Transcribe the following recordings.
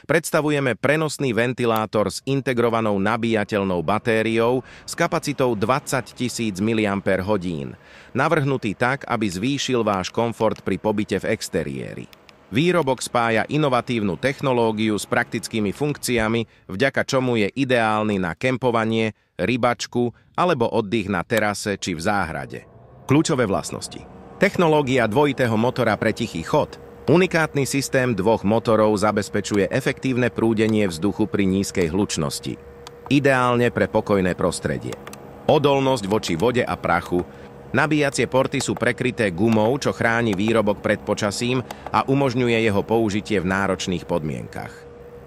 Predstavujeme prenosný ventilátor s integrovanou nabíjateľnou batériou s kapacitou 20 000 mAh, navrhnutý tak, aby zvýšil váš komfort pri pobyte v exteriéri. Výrobok spája inovatívnu technológiu s praktickými funkciami, vďaka čomu je ideálny na kempovanie, rybačku alebo oddych na terase či v záhrade. Kľúčové vlastnosti. Technológia dvojitého motora pre tichý chod. Unikátny systém dvoch motorov zabezpečuje efektívne prúdenie vzduchu pri nízkej hlučnosti. Ideálne pre pokojné prostredie. Odolnosť voči vode a prachu. Nabíjacie porty sú prekryté gumou, čo chráni výrobok pred počasím a umožňuje jeho použitie v náročných podmienkach.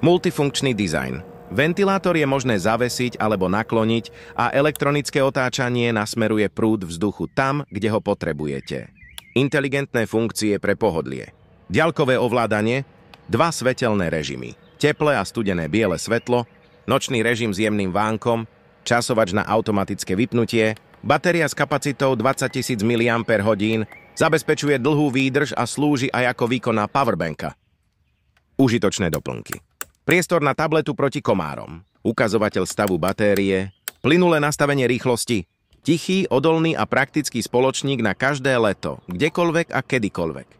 Multifunkčný dizajn. Ventilátor je možné zavesiť alebo nakloniť a elektronické otáčanie nasmeruje prúd vzduchu tam, kde ho potrebujete. Inteligentné funkcie pre pohodlie. Diaľkové ovládanie, 2 svetelné režimy, teplé a studené biele svetlo, nočný režim s jemným vánkom, časovač na automatické vypnutie, batéria s kapacitou 20 000 mAh, zabezpečuje dlhú výdrž a slúži aj ako výkonná powerbanka. Užitočné doplnky. Priestor na tabletu proti komárom, ukazovateľ stavu batérie, plynulé nastavenie rýchlosti, tichý, odolný a praktický spoločník na každé leto, kdekoľvek a kedykoľvek.